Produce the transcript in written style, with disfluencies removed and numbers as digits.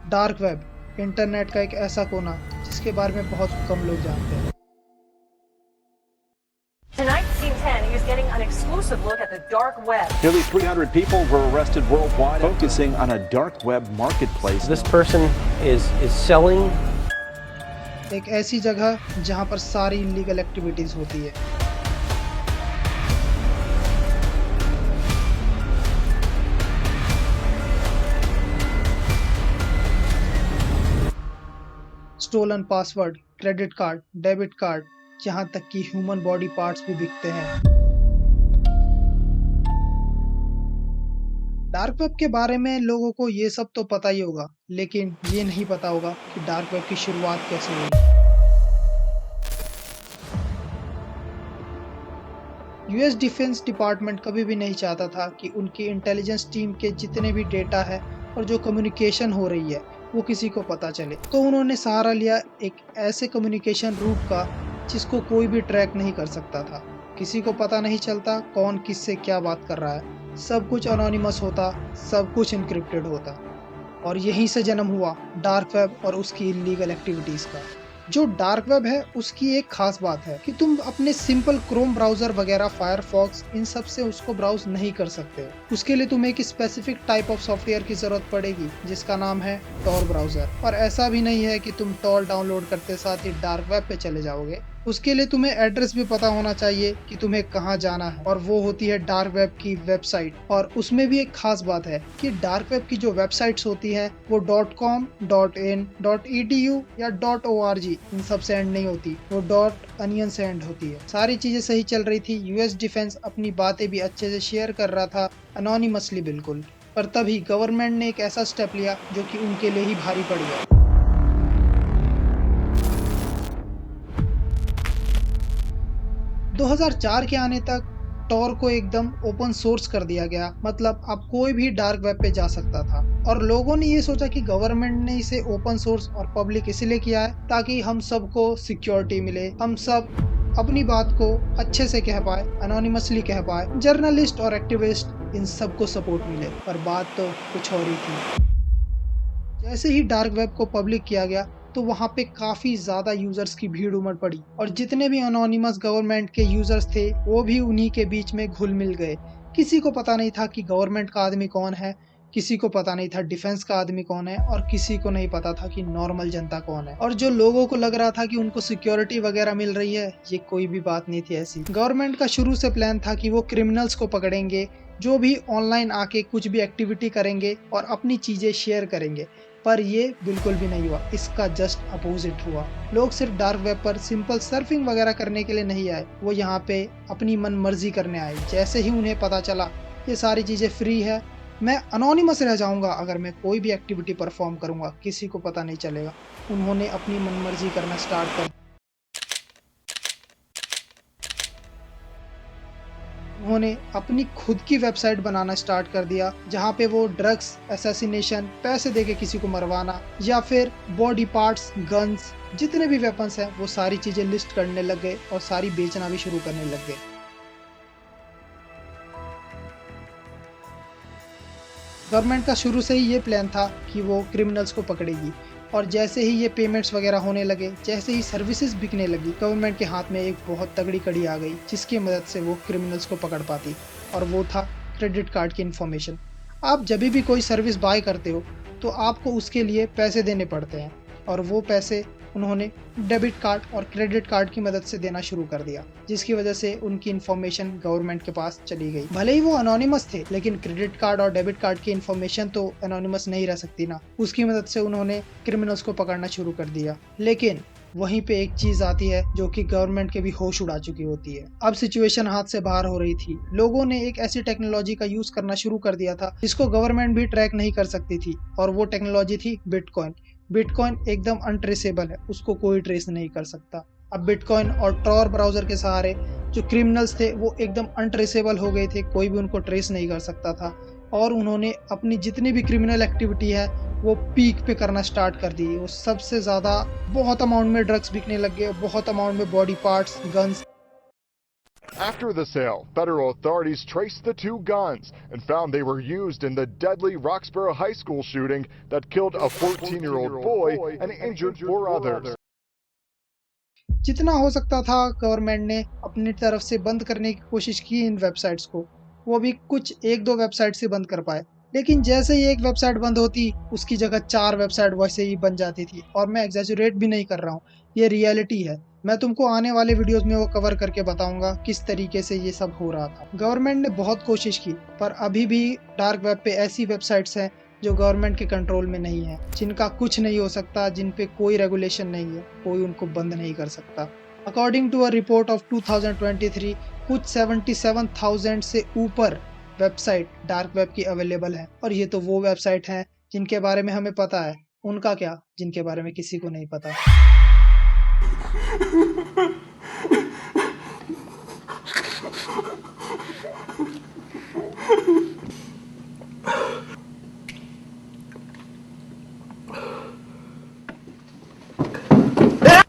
Dark web, internet का एक ऐसा कोना जिसके बारे में बहुत कम लोग जानते हैं। Tonight, Scene 10 is getting an exclusive look at the dark web. Nearly 300 people were arrested worldwide, focusing on a dark web marketplace. This person is selling. एक ऐसी जगह जहां पर सारी इलीगल एक्टिविटीज होती है। Stolen password, credit card, debit card, जहां तक कि ह्यूमन बॉडी पार्ट्स भी बिकते हैं। डार्क वेब के बारे में लोगों को ये सब तो पता ही होगा, लेकिन ये नहीं पता होगा कि डार्क वेब की शुरुआत कैसे हुई। यूएस डिफेंस डिपार्टमेंट कभी भी नहीं चाहता था कि उनकी इंटेलिजेंस टीम के जितने भी डेटा है और जो कम्युनिकेशन हो रही है वो किसी को पता चले, तो उन्होंने सहारा लिया एक ऐसे कम्युनिकेशन रूट का जिसको कोई भी ट्रैक नहीं कर सकता था। किसी को पता नहीं चलता कौन किससे क्या बात कर रहा है, सब कुछ अनोनिमस होता, सब कुछ इनक्रिप्टेड होता। और यहीं से जन्म हुआ डार्क वेब और उसकी इलीगल एक्टिविटीज का। जो डार्क वेब है उसकी एक खास बात है कि तुम अपने सिंपल क्रोम ब्राउजर वगैरह, फायरफॉक्स, इन सब से उसको ब्राउज नहीं कर सकते। उसके लिए तुम्हें एक स्पेसिफिक टाइप ऑफ सॉफ्टवेयर की जरूरत पड़ेगी जिसका नाम है टॉर ब्राउजर। और ऐसा भी नहीं है कि तुम टॉर डाउनलोड करते साथ ही डार्क वेब पे चले जाओगे। उसके लिए तुम्हें एड्रेस भी पता होना चाहिए कि तुम्हें कहाँ जाना है, और वो होती है डार्क वेब की वेबसाइट। और उसमें भी एक खास बात है कि डार्क वेब की जो वेबसाइट्स होती हैं वो .com, .in, .edu या .org इन सब से एंड नहीं होती, वो .onion से एंड होती है। सारी चीजें सही चल रही थी। यूएस डिफेंस अपनी बातें भी अच्छे से शेयर कर रहा था, अनोनिमसली बिल्कुल। पर तभी गवर्नमेंट ने एक ऐसा स्टेप लिया जो कि उनके लिए ही भारी पड़ गया। 2004 के आने तक टॉर को एकदम ओपन सोर्स कर दिया गया, मतलब अब कोई भी डार्क वेब पे जा सकता था। और लोगों ने ये सोचा कि गवर्नमेंट ने इसे ओपन सोर्स और पब्लिक इसलिए किया है ताकि हम सबको सिक्योरिटी मिले, हम सब अपनी बात को अच्छे से कह पाए, अनोनिमसली कह पाए, जर्नलिस्ट और एक्टिविस्ट इन सबको सपोर्ट मिले। पर बात तो कुछ और ही थी। जैसे ही डार्क वेब को पब्लिक किया गया तो वहाँ पे काफी ज्यादा यूजर्स की भीड़ उमड़ पड़ी, और जितने भी अनोनिमस गवर्नमेंट के यूजर्स थे वो भी उन्हीं के बीच में घुल मिल गए। किसी को पता नहीं था कि गवर्नमेंट का आदमी कौन है, किसी को पता नहीं था डिफेंस का आदमी कौन है, और किसी को नहीं पता था कि नॉर्मल जनता कौन है। और जो लोगों को लग रहा था कि उनको सिक्योरिटी वगैरह मिल रही है, ये कोई भी बात नहीं थी ऐसी। गवर्नमेंट का शुरू से प्लान था कि वो क्रिमिनल्स को पकड़ेंगे जो भी ऑनलाइन आके कुछ भी एक्टिविटी करेंगे और अपनी चीजें शेयर करेंगे। पर ये बिल्कुल भी नहीं हुआ, इसका जस्ट अपोजिट हुआ। लोग सिर्फ डार्क वेब पर सिंपल सर्फिंग वगैरह करने के लिए नहीं आए, वो यहाँ पे अपनी मन मर्जी करने आए। जैसे ही उन्हें पता चला ये सारी चीजें फ्री है, मैं अनोनिमस रह जाऊंगा, अगर मैं कोई भी एक्टिविटी परफॉर्म करूंगा किसी को पता नहीं चलेगा, उन्होंने अपनी मन मर्जी करना स्टार्ट कर। उन्होंने अपनी खुद की वेबसाइट बनाना स्टार्ट कर दिया जहां पे वो ड्रग्स, असैसिनेशन, पैसे देके किसी को मरवाना, या फिर बॉडी पार्ट्स, गन्स, जितने भी वेपन्स हैं वो सारी चीजें लिस्ट करने लग गए और सारी बेचना भी शुरू करने लग गए। गवर्नमेंट का शुरू से ही ये प्लान था कि वो क्रिमिनल्स को पकड़ेगी, और जैसे ही ये पेमेंट्स वगैरह होने लगे, जैसे ही सर्विसेज बिकने लगी, गवर्नमेंट के हाथ में एक बहुत तगड़ी कड़ी आ गई जिसकी मदद से वो क्रिमिनल्स को पकड़ पाती, और वो था क्रेडिट कार्ड की इन्फॉर्मेशन। आप जब भी कोई सर्विस बाय करते हो तो आपको उसके लिए पैसे देने पड़ते हैं, और वो पैसे उन्होंने डेबिट कार्ड और क्रेडिट कार्ड की मदद से देना शुरू कर दिया, जिसकी वजह से उनकी इन्फॉर्मेशन गवर्नमेंट के पास चली गई। भले ही वो अनोनिमस थे, लेकिन क्रेडिट कार्ड और डेबिट कार्ड की इन्फॉर्मेशन तो अनोनिमस नहीं रह सकती ना। उसकी मदद से उन्होंने क्रिमिनल्स को पकड़ना शुरू कर दिया। लेकिन वहीं पे एक चीज आती है जो कि गवर्नमेंट के भी होश उड़ा चुकी होती है। अब सिचुएशन हाथ से बाहर हो रही थी। लोगों ने एक ऐसी टेक्नोलॉजी का यूज करना शुरू कर दिया था जिसको गवर्नमेंट भी ट्रैक नहीं कर सकती थी, और वो टेक्नोलॉजी थी बिटकॉइन। बिटकॉइन एकदम अनट्रेसेबल है, उसको कोई ट्रेस नहीं कर सकता। अब बिटकॉइन और टॉर ब्राउजर के सहारे जो क्रिमिनल्स थे वो एकदम अनट्रेसेबल हो गए थे, कोई भी उनको ट्रेस नहीं कर सकता था। और उन्होंने अपनी जितनी भी क्रिमिनल एक्टिविटी है वो पीक पे करना स्टार्ट कर दी। वो सबसे ज़्यादा बहुत अमाउंट में ड्रग्स बिकने लग गए, बहुत अमाउंट में body parts, guns. After the sale, federal authorities traced the two guns and found they were used in the deadly Roxborough High School shooting that killed a 14-year-old boy and injured 4 others. जितना हो सकता था government ने अपनी तरफ से बंद करने की कोशिश की इन वेबसाइट्स को। वो भी कुछ 1-2 वेबसाइट से बंद कर पाए। लेकिन जैसे ही एक वेबसाइट बंद होती, उसकी जगह 4 वेबसाइट वैसे ही बन जाती थी। और मैं एग्जैजरेट भी नहीं कर रहा हूँ, ये रियलिटी है। मैं तुमको आने वाले वीडियोस में वो कवर करके बताऊंगा किस तरीके से ये सब हो रहा था। गवर्नमेंट ने बहुत कोशिश की, पर अभी भी डार्क वेब पे ऐसी वेबसाइट्स हैं जो गवर्नमेंट के कंट्रोल में नहीं है, जिनका कुछ नहीं हो सकता, जिन पे कोई रेगुलेशन नहीं है, कोई उनको बंद नहीं कर सकता। According to a report of 2023, कुछ 77,000 से ऊपर वेबसाइट डार्क वेब की अवेलेबल है। और ये तो वो वेबसाइट हैं जिनके बारे में हमें पता है। उनका क्या, जिनके बारे में किसी को नहीं पता।